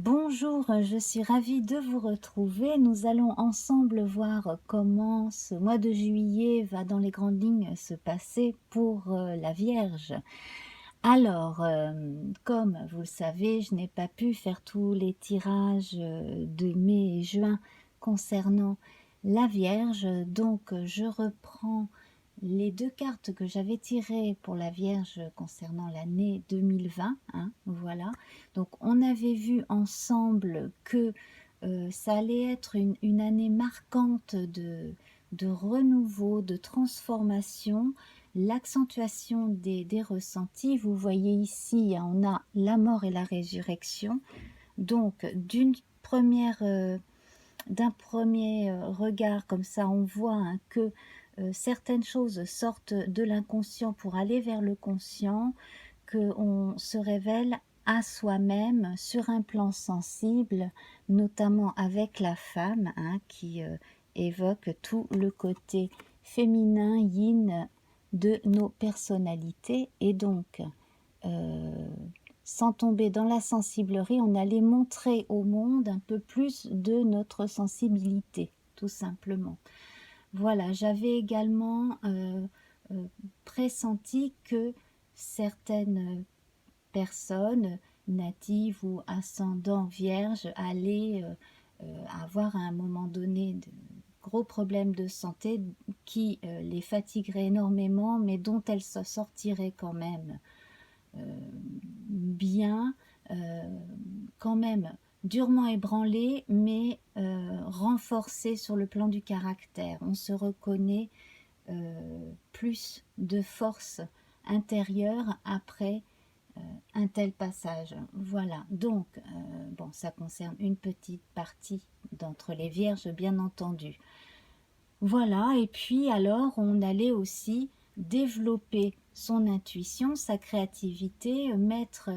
Bonjour, je suis ravie de vous retrouver. Nous allons ensemble voir comment ce mois de juillet va dans les grandes lignes se passer pour la Vierge. Alors, comme vous le savez, je n'ai pas pu faire tous les tirages de mai et juin concernant la Vierge, donc je reprends les deux cartes que j'avais tirées pour la Vierge concernant l'année 2020, hein, voilà. Donc on avait vu ensemble que ça allait être une année marquante de renouveau, de transformation, l'accentuation des ressentis. Vous voyez ici, hein, on a la mort et la résurrection. Donc d'un premier regard comme ça, on voit hein, que certaines choses sortent de l'inconscient pour aller vers le conscient, qu'on se révèle à soi-même sur un plan sensible, notamment avec la femme, hein, qui évoque tout le côté féminin, yin de nos personnalités. Et donc, sans tomber dans la sensiblerie, on allait montrer au monde un peu plus de notre sensibilité, tout simplement. Voilà, j'avais également pressenti que certaines personnes natives ou ascendants vierges allaient avoir à un moment donné de gros problèmes de santé qui les fatigueraient énormément, mais dont elles se sortiraient quand même bien, quand même durement ébranlé, mais renforcé sur le plan du caractère. On se reconnaît plus de force intérieure après un tel passage. Voilà, donc, bon, ça concerne une petite partie d'entre les vierges, bien entendu. Voilà, et puis alors, on allait aussi développer son intuition, sa créativité, mettre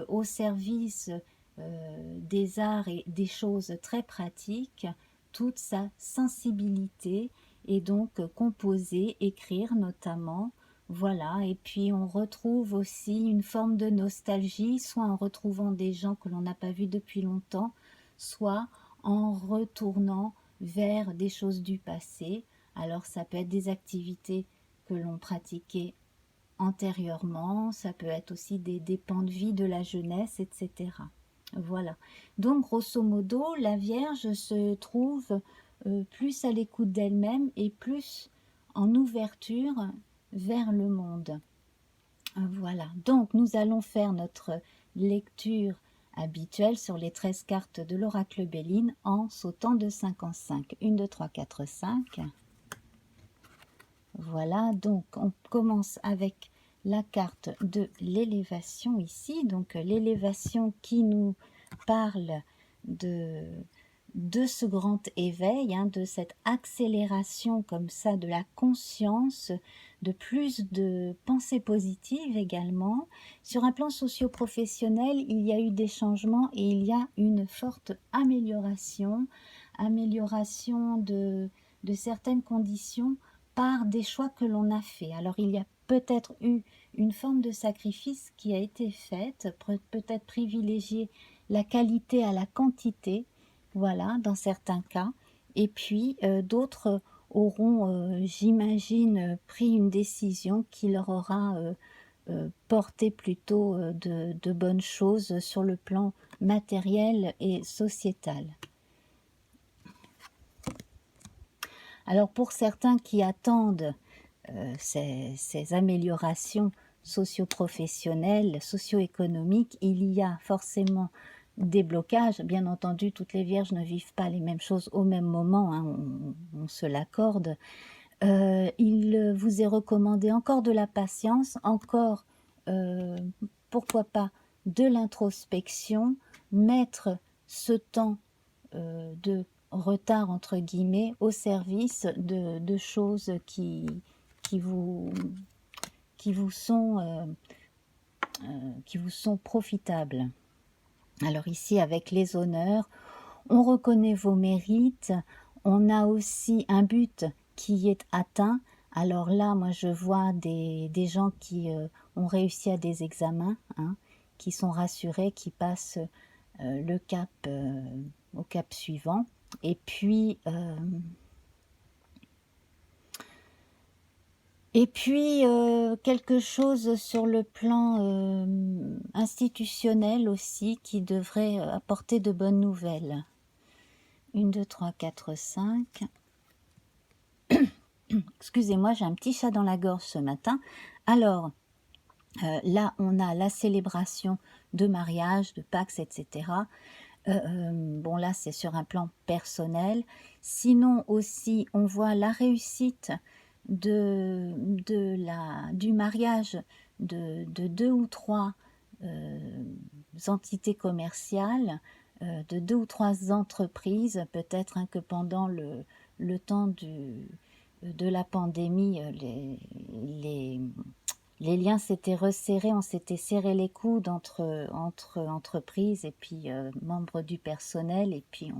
au service des arts et des choses très pratiques toute sa sensibilité et donc composer, écrire notamment. Voilà, et puis on retrouve aussi une forme de nostalgie, soit en retrouvant des gens que l'on n'a pas vus depuis longtemps, soit en retournant vers des choses du passé. Alors ça peut être des activités que l'on pratiquait antérieurement, ça peut être aussi des pans de vie de la jeunesse, etc. Voilà. Donc grosso modo, la Vierge se trouve plus à l'écoute d'elle-même et plus en ouverture vers le monde. Voilà. Donc nous allons faire notre lecture habituelle sur les 13 cartes de l'oracle Béline en sautant de 5 en 5. 1, 2, 3, 4, 5. Voilà, donc on commence avec la carte de l'élévation ici. Donc l'élévation qui nous parle de ce grand éveil, hein, de cette accélération comme ça de la conscience, de plus de pensées positives également. Sur un plan socio-professionnel, il y a eu des changements et il y a une forte amélioration de certaines conditions par des choix que l'on a fait. Alors il y a peut-être eu une forme de sacrifice qui a été faite, peut-être privilégier la qualité à la quantité, voilà, dans certains cas. Et puis d'autres auront, j'imagine, pris une décision qui leur aura porté plutôt de bonnes choses sur le plan matériel et sociétal. Alors pour certains qui attendent ces améliorations socio-professionnelles, socio-économiques, il y a forcément des blocages. Bien entendu, toutes les vierges ne vivent pas les mêmes choses au même moment, hein, on se l'accorde. Il vous est recommandé encore de la patience, encore, pourquoi pas, de l'introspection, mettre ce temps de retard entre guillemets au service de choses qui vous sont profitables. Alors ici avec les honneurs, on reconnaît vos mérites, on a aussi un but qui est atteint. Alors là, moi je vois des gens qui ont réussi à des examens, hein, qui sont rassurés, qui passent le cap, au cap suivant. Et puis quelque chose sur le plan institutionnel aussi qui devrait apporter de bonnes nouvelles. 1, 2, 3, 4, 5. Excusez-moi, j'ai un petit chat dans la gorge ce matin. Alors, là, on a la célébration de mariage, de Pax, etc. Bon, là, c'est sur un plan personnel. Sinon, aussi, on voit la réussite du mariage de 2 ou 3 entités commerciales, de 2 ou 3 entreprises, peut-être que pendant le temps de la pandémie, les liens s'étaient resserrés, on s'était serré les coudes entre entreprises et puis membres du personnel, et puis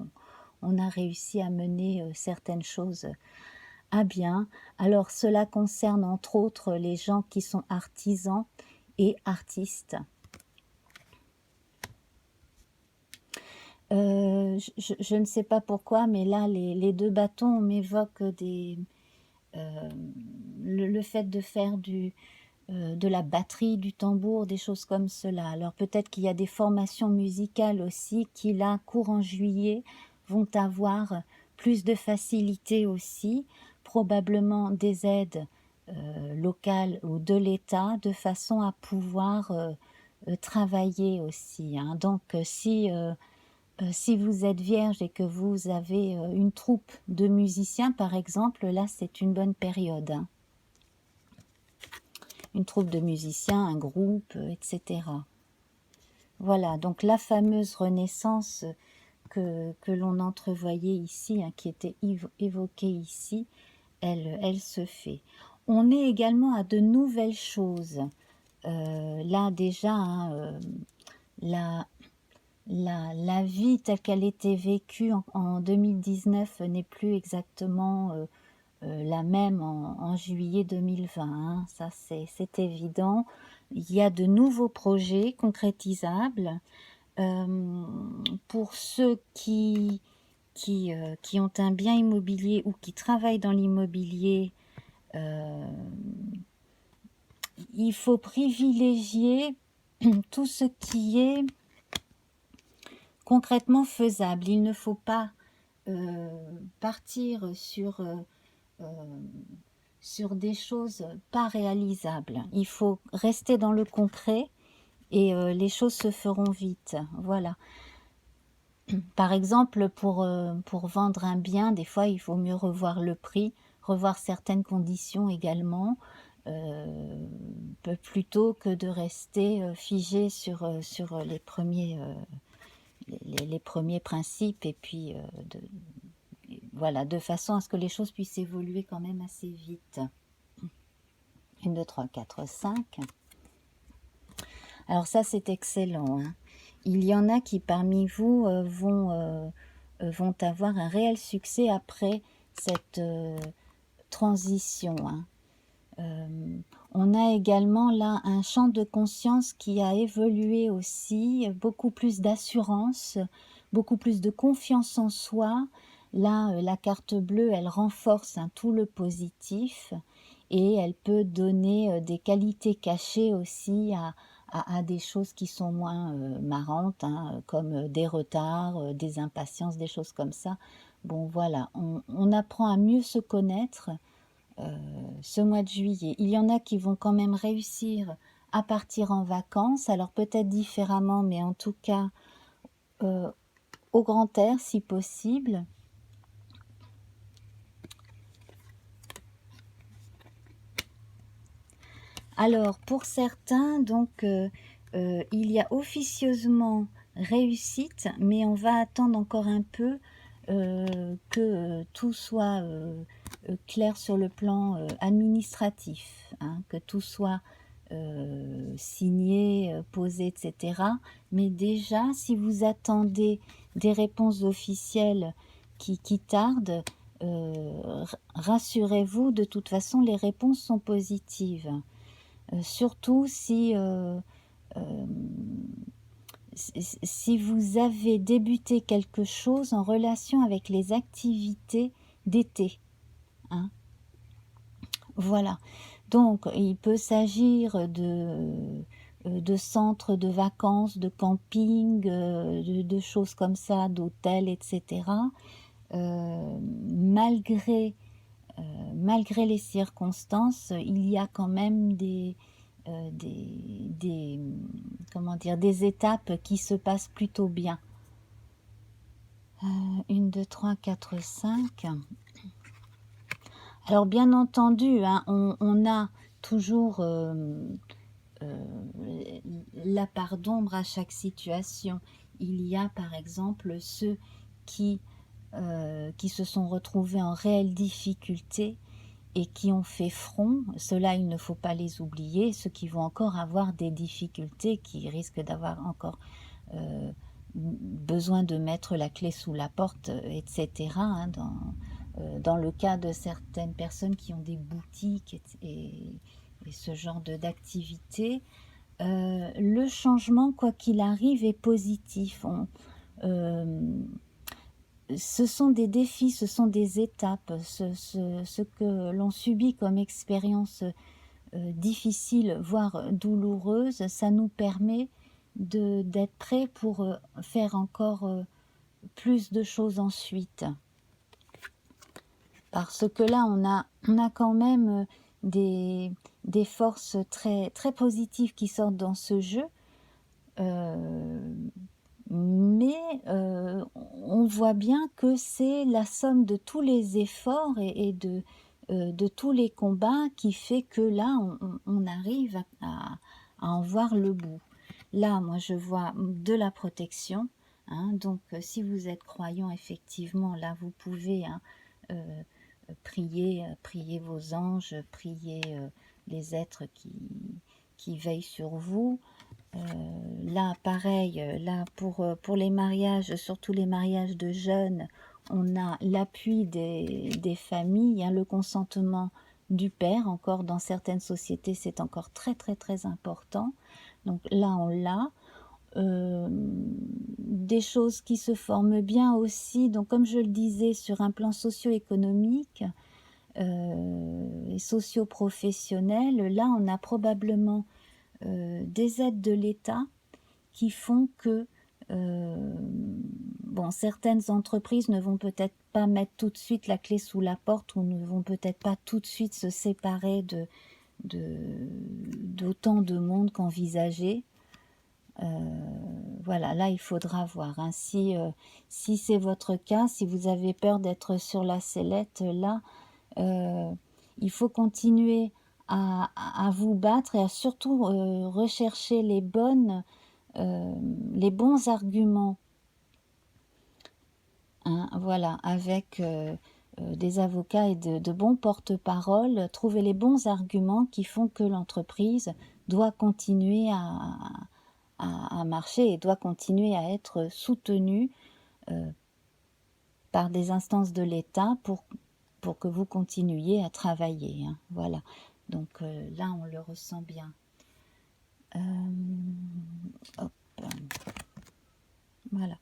on a réussi à mener certaines choses à bien. Alors cela concerne entre autres les gens qui sont artisans et artistes. Je ne sais pas pourquoi, mais là les 2 bâtons m'évoquent le fait de faire de la batterie, du tambour, des choses comme cela. Alors peut-être qu'il y a des formations musicales aussi qui là, courant juillet, vont avoir plus de facilité aussi, probablement des aides locales ou de l'État, de façon à pouvoir travailler aussi. Hein. Donc si vous êtes vierge et que vous avez une troupe de musiciens, par exemple, là c'est une bonne période. Hein. Une troupe de musiciens, un groupe, etc. Voilà, donc la fameuse renaissance que l'on entrevoyait ici, hein, qui était évoquée ici, elle se fait. On est également à de nouvelles choses. Là déjà, hein, la vie telle qu'elle était vécue en 2019 n'est plus exactement la même en juillet 2020, hein, ça c'est évident. Il y a de nouveaux projets concrétisables. Pour ceux qui ont un bien immobilier ou qui travaillent dans l'immobilier, il faut privilégier tout ce qui est concrètement faisable. Il ne faut pas partir sur des choses pas réalisables. Il faut rester dans le concret et les choses se feront vite. Voilà. Par exemple, pour vendre un bien, des fois, il vaut mieux revoir le prix, revoir certaines conditions également, plutôt que de rester figé sur les premiers principes, et puis voilà, de façon à ce que les choses puissent évoluer quand même assez vite. 1, 2, 3, 4, 5. Alors ça, c'est excellent. Hein. Il y en a qui parmi vous vont avoir un réel succès après cette transition. Hein. On a également là un champ de conscience qui a évolué aussi, beaucoup plus d'assurance, beaucoup plus de confiance en soi. Là, la carte bleue, elle renforce tout le positif et elle peut donner des qualités cachées aussi à des choses qui sont moins marrantes, hein, comme des retards, des impatiences, des choses comme ça. Bon, voilà, on apprend à mieux se connaître ce mois de juillet. Il y en a qui vont quand même réussir à partir en vacances, alors peut-être différemment, mais en tout cas au grand air si possible. Alors pour certains, donc il y a officieusement réussite, mais on va attendre encore un peu que tout soit clair sur le plan administratif, hein, que tout soit signé, posé, etc. Mais déjà, si vous attendez des réponses officielles qui tardent, rassurez-vous, de toute façon, les réponses sont positives. Surtout si si vous avez débuté quelque chose en relation avec les activités d'été, hein. Voilà. Donc, il peut s'agir de centres de vacances, de camping, de choses comme ça, d'hôtels, etc. Malgré les circonstances, il y a quand même comment dire, des étapes qui se passent plutôt bien. 1, 2, 3, 4, 5. Alors bien entendu, hein, on a toujours la part d'ombre à chaque situation. Il y a par exemple ceux qui se sont retrouvés en réelle difficulté et qui ont fait front. Ceux-là, il ne faut pas les oublier. Ceux qui vont encore avoir des difficultés, qui risquent d'avoir encore besoin de mettre la clé sous la porte, etc. hein, dans le cas de certaines personnes qui ont des boutiques et ce genre d'activité, le changement, quoi qu'il arrive, est positif. Ce sont des défis, ce sont des étapes. Ce que l'on subit comme expérience difficile, voire douloureuse, ça nous permet d'être prêts pour faire encore plus de choses ensuite. Parce que là, on a quand même des forces très, très positives qui sortent dans ce jeu. Mais on voit bien que c'est la somme de tous les efforts et de tous les combats qui fait que là, on arrive à en voir le bout. Là, moi, je vois de la protection. Hein, donc, si vous êtes croyant, effectivement, là, vous pouvez hein, prier vos anges, prier les êtres qui veillent sur vous. Là, pareil, là pour les mariages, surtout les mariages de jeunes, on a l'appui des familles, hein, le consentement du père, encore dans certaines sociétés, c'est encore très très très important. Donc là, on l'a. Des choses qui se forment bien aussi, donc comme je le disais, sur un plan socio-économique et socio-professionnel, là, on a probablement des aides de l'État qui font que bon, certaines entreprises ne vont peut-être pas mettre tout de suite la clé sous la porte ou ne vont peut-être pas tout de suite se séparer d'autant de monde qu'envisagé. Voilà, là il faudra voir. Hein. Si c'est votre cas, si vous avez peur d'être sur la sellette, là, il faut continuer à vous battre et à surtout rechercher les bons arguments. Hein, voilà, avec des avocats et de bons porte-parole, trouver les bons arguments qui font que l'entreprise doit continuer à marcher et doit continuer à être soutenue par des instances de l'État pour que vous continuiez à travailler. Hein, voilà, donc là on le ressent bien. Hop. Voilà.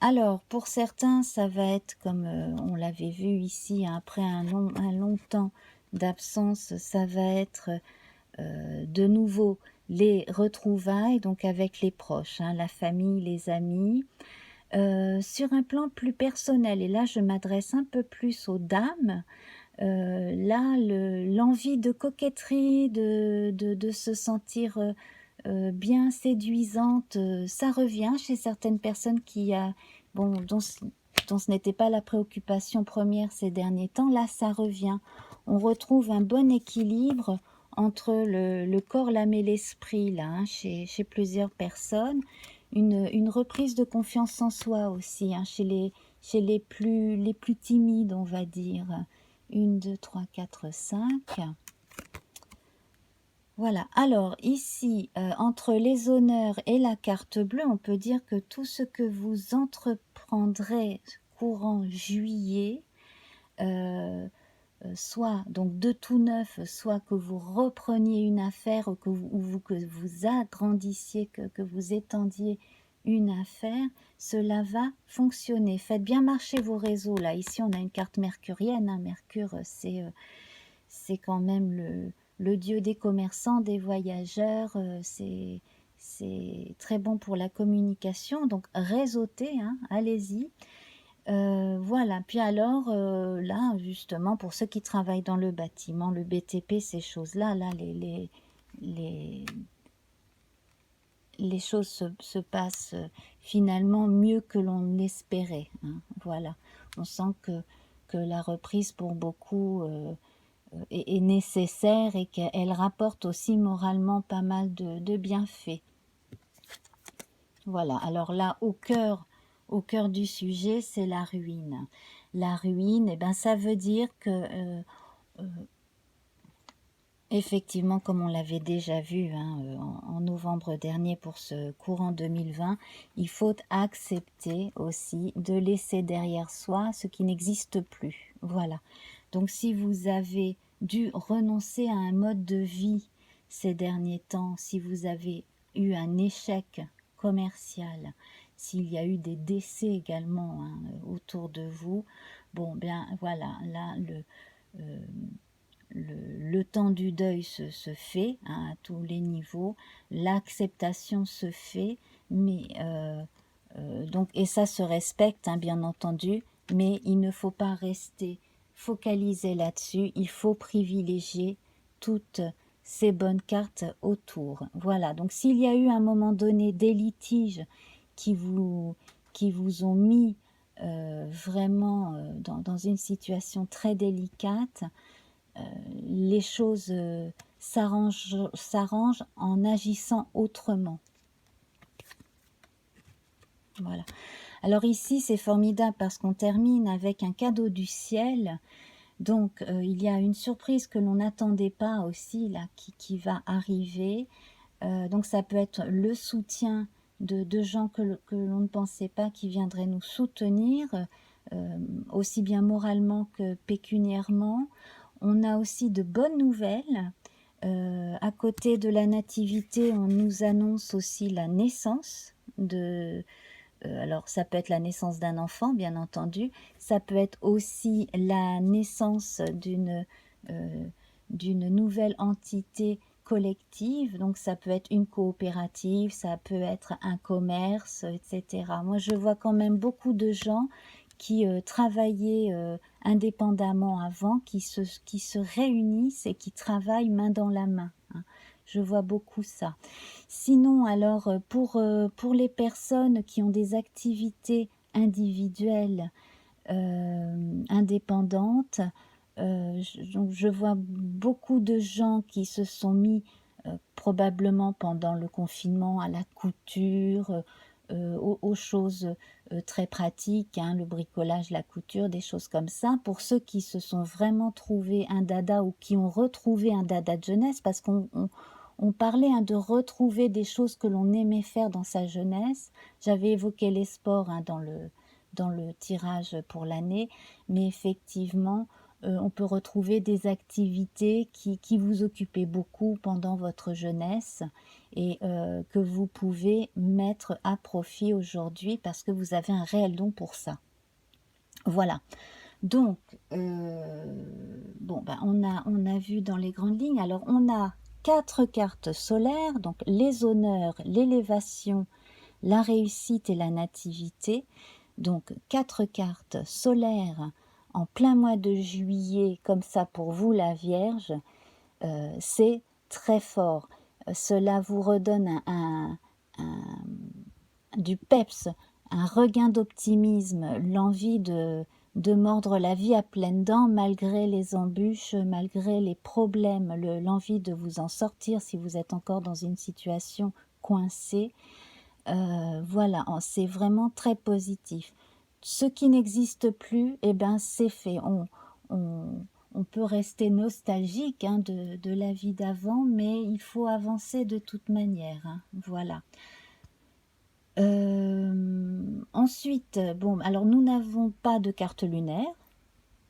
Alors, pour certains, ça va être comme on l'avait vu ici, hein, après un long temps d'absence, ça va être de nouveau les retrouvailles, donc avec les proches, hein, la famille, les amis. Sur un plan plus personnel, et là je m'adresse un peu plus aux dames, là l'envie de coquetterie, de se sentir bien séduisante, ça revient chez certaines personnes dont ce n'était pas la préoccupation première ces derniers temps. Là, ça revient. On retrouve un bon équilibre entre le corps, l'âme et l'esprit, là, hein, chez plusieurs personnes. Une reprise de confiance en soi aussi, hein, chez les plus timides, on va dire. 1, 2, 3, 4, 5. Voilà, alors ici, entre les honneurs et la carte bleue, on peut dire que tout ce que vous entreprendrez courant juillet, soit donc de tout neuf, soit que vous repreniez une affaire ou que vous agrandissiez, que vous étendiez une affaire, cela va fonctionner. Faites bien marcher vos réseaux. Là, ici, on a une carte mercurienne. Hein. Mercure, c'est quand même le dieu des commerçants, des voyageurs. C'est très bon pour la communication. Donc, réseautez, hein, allez-y. Voilà, puis alors là justement pour ceux qui travaillent dans le bâtiment, le BTP, ces choses-là, là les, les choses se passent finalement mieux que l'on l'espérait. Hein, voilà, on sent que la reprise pour beaucoup est nécessaire et qu'elle rapporte aussi moralement pas mal de bienfaits. Voilà, alors là, au cœur du sujet, c'est la ruine. La ruine, eh ben, ça veut dire que, effectivement, comme on l'avait déjà vu hein, en novembre dernier pour ce courant 2020, il faut accepter aussi de laisser derrière soi ce qui n'existe plus. Voilà. Donc, si vous avez dû renoncer à un mode de vie ces derniers temps, si vous avez eu un échec commercial, s'il y a eu des décès également hein, autour de vous, bon, bien voilà, là, le temps du deuil se fait hein, à tous les niveaux, l'acceptation se fait, mais donc, et ça se respecte hein, bien entendu, mais il ne faut pas rester focalisé là-dessus, il faut privilégier toutes ces bonnes cartes autour. Voilà, donc s'il y a eu à un moment donné des litiges qui vous ont mis vraiment dans une situation très délicate, les choses s'arrangent en agissant autrement. Voilà. Alors ici, c'est formidable parce qu'on termine avec un cadeau du ciel. Donc, il y a une surprise que l'on n'attendait pas aussi, là, qui va arriver. Donc, ça peut être le soutien de gens que l'on ne pensait pas qui viendraient nous soutenir, aussi bien moralement que pécuniairement. On a aussi de bonnes nouvelles. À côté de la nativité, on nous annonce aussi la naissance de... alors, ça peut être la naissance d'un enfant, bien entendu. Ça peut être aussi la naissance d'une nouvelle entité collective. Donc, ça peut être une coopérative, ça peut être un commerce, etc. Moi, je vois quand même beaucoup de gens qui travaillaient indépendamment avant, qui se réunissent et qui travaillent main dans la main. Hein. Je vois beaucoup ça. Sinon, alors, pour les personnes qui ont des activités individuelles indépendantes, donc je vois beaucoup de gens qui se sont mis probablement pendant le confinement à la couture, aux choses très pratiques, hein, le bricolage, la couture, des choses comme ça. Pour ceux qui se sont vraiment trouvés un dada ou qui ont retrouvé un dada de jeunesse, parce qu'on parlait hein, de retrouver des choses que l'on aimait faire dans sa jeunesse. J'avais évoqué les sports hein, dans le tirage pour l'année, mais effectivement, on peut retrouver des activités qui vous occupaient beaucoup pendant votre jeunesse et que vous pouvez mettre à profit aujourd'hui parce que vous avez un réel don pour ça. Voilà. Donc, bon, ben on a vu dans les grandes lignes. Alors, on a 4 cartes solaires, donc les honneurs, l'élévation, la réussite et la nativité. Donc, 4 cartes solaires en plein mois de juillet, comme ça pour vous la Vierge, c'est très fort. Cela vous redonne du peps, un regain d'optimisme, l'envie de mordre la vie à pleines dents malgré les embûches, malgré les problèmes, l'envie de vous en sortir si vous êtes encore dans une situation coincée. Voilà, c'est vraiment très positif. Ce qui n'existe plus, eh ben, c'est fait. On peut rester nostalgique hein, de la vie d'avant, mais il faut avancer de toute manière. Hein, voilà. Ensuite, bon, alors nous n'avons pas de carte lunaire.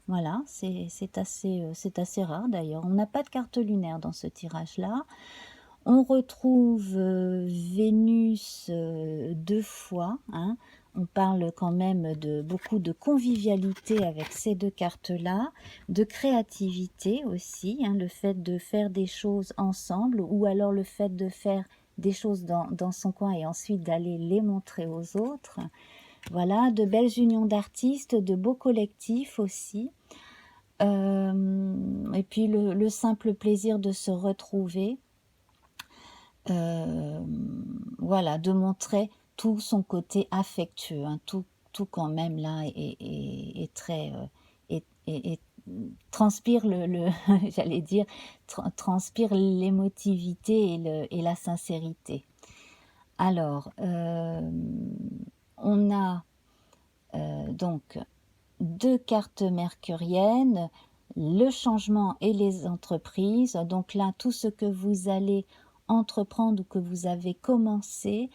Voilà, c'est assez rare d'ailleurs. On n'a pas de carte lunaire dans ce tirage-là. On retrouve Vénus 2 fois, hein. On parle quand même de beaucoup de convivialité avec ces 2 cartes-là, de créativité aussi, hein, le fait de faire des choses ensemble ou alors le fait de faire des choses dans son coin et ensuite d'aller les montrer aux autres. Voilà, de belles unions d'artistes, de beaux collectifs aussi. Et puis le simple plaisir de se retrouver. Voilà, de montrer tout son côté affectueux, hein, tout quand même là est très transpire j'allais dire transpire l'émotivité et la sincérité. Alors on a donc 2 cartes mercuriennes, le changement et les entreprises. Donc là, tout ce que vous allez entreprendre ou que vous avez commencé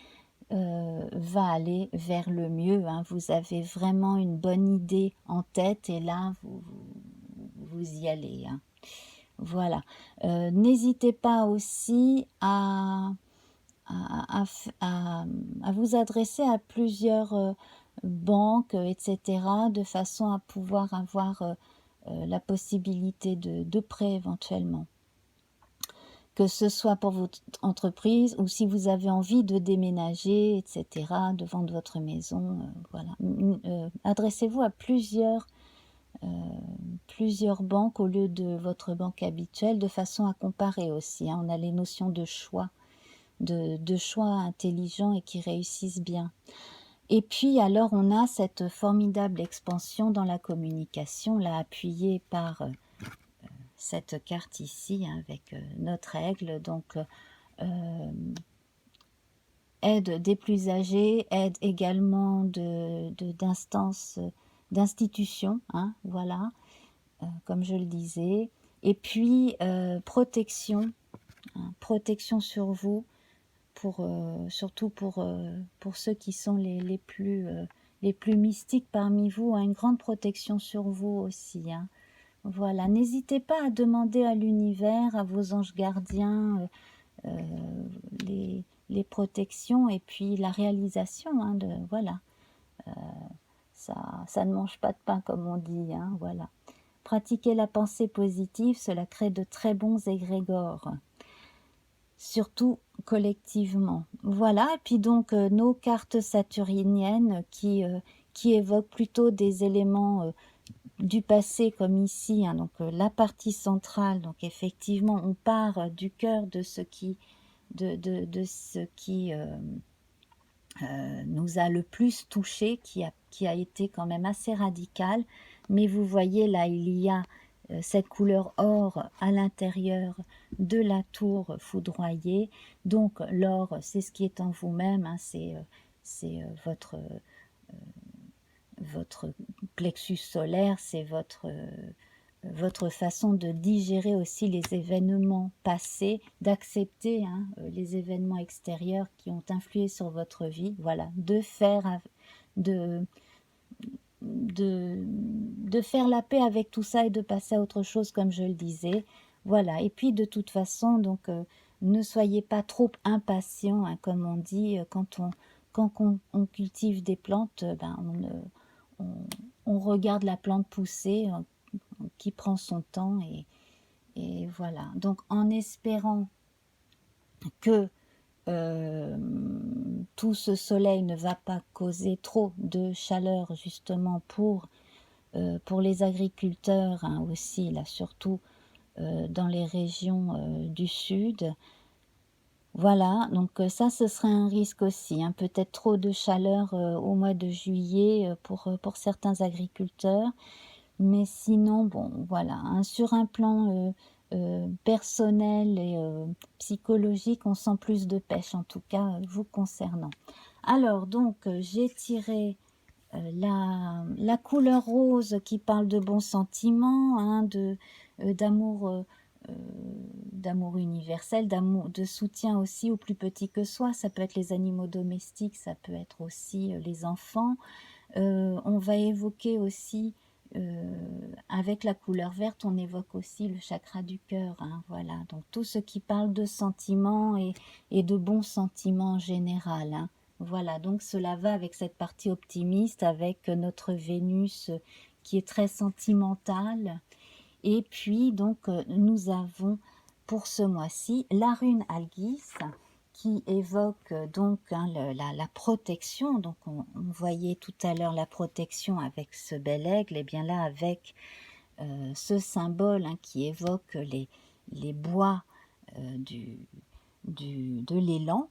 va aller vers le mieux, hein. Vous avez vraiment une bonne idée en tête et là, vous y allez, hein. Voilà. N'hésitez pas aussi à vous adresser à plusieurs banques, etc., de façon à pouvoir avoir la possibilité de prêt éventuellement. Que ce soit pour votre entreprise ou si vous avez envie de déménager, etc., de vendre votre maison, voilà. Adressez-vous à plusieurs banques au lieu de votre banque habituelle, de façon à comparer aussi, hein. On a les notions de choix, de choix intelligents et qui réussissent bien. Et puis alors on a cette formidable expansion dans la communication, là appuyée par cette carte ici, hein, avec notre aigle, donc aide des plus âgés, aide également d'instances, d'institutions, hein, voilà, comme je le disais, et puis protection, hein, protection sur vous, surtout pour ceux qui sont les plus mystiques parmi vous, hein, une grande protection sur vous aussi, hein. Voilà, n'hésitez pas à demander à l'univers, à vos anges gardiens, les protections et puis la réalisation, hein, voilà. Ça ne mange pas de pain comme on dit, hein, voilà. Pratiquer la pensée positive, cela crée de très bons égrégores, surtout collectivement. Voilà, et puis donc nos cartes saturniennes qui évoquent plutôt des éléments du passé comme ici, hein, donc la partie centrale, donc effectivement on part du cœur de ce qui nous a le plus touché, qui a été quand même assez radical, mais vous voyez là il y a cette couleur or à l'intérieur de la tour foudroyée. Donc l'or, c'est ce qui est en vous-même, hein, c'est votre plexus solaire, c'est votre façon de digérer aussi les événements passés, d'accepter, hein, les événements extérieurs qui ont influé sur votre vie, voilà, de faire la paix avec tout ça et de passer à autre chose, comme je le disais, voilà. Et puis de toute façon, donc ne soyez pas trop impatient, hein, comme on dit, quand on cultive des plantes, ben on regarde la plante pousser, qui prend son temps, et voilà. Donc en espérant que tout ce soleil ne va pas causer trop de chaleur justement pour les agriculteurs, hein, aussi, là surtout dans les régions du sud. Voilà, donc ça ce serait un risque aussi, hein, peut-être trop de chaleur au mois de juillet pour certains agriculteurs. Mais sinon, bon, voilà, hein, sur un plan personnel et psychologique, on sent plus de pêche, en tout cas, vous concernant. Alors, donc, j'ai tiré la couleur rose qui parle de bons sentiments, hein, d'amour universel, de soutien aussi aux plus petits que soi. Ça peut être les animaux domestiques, ça peut être aussi les enfants. On va évoquer aussi avec la couleur verte, on évoque aussi le chakra du cœur, hein, voilà. Donc tout ce qui parle de sentiments et de bons sentiments en général, hein. Voilà, donc cela va avec cette partie optimiste, avec notre Vénus qui est très sentimentale. Et puis, donc, nous avons pour ce mois-ci la rune Algis qui évoque donc hein, la protection. Donc, on voyait tout à l'heure la protection avec ce bel aigle, et bien là, avec ce symbole hein, qui évoque les bois de l'élan.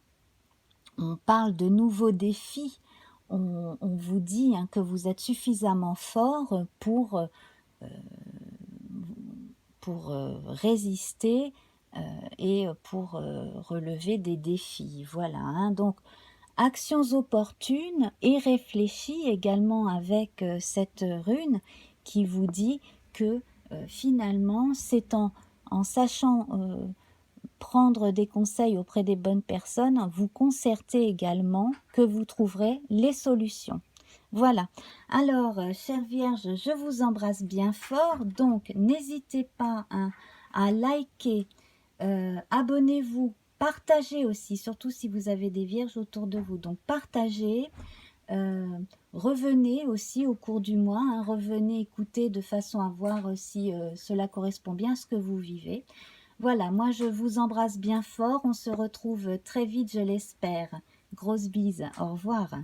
On parle de nouveaux défis. On vous dit hein, que vous êtes suffisamment fort pour résister et pour relever des défis. Voilà, hein. Donc, actions opportunes et réfléchies également avec cette rune qui vous dit que finalement, c'est en sachant prendre des conseils auprès des bonnes personnes, vous concerter également que vous trouverez les solutions. Voilà. Alors, chère Vierge, je vous embrasse bien fort. Donc, n'hésitez pas hein, à liker, abonnez-vous, partagez aussi, surtout si vous avez des Vierges autour de vous. Donc, partagez. Revenez aussi au cours du mois, hein, revenez écouter de façon à voir si cela correspond bien à ce que vous vivez. Voilà, moi je vous embrasse bien fort, on se retrouve très vite je l'espère. Grosse bise, au revoir.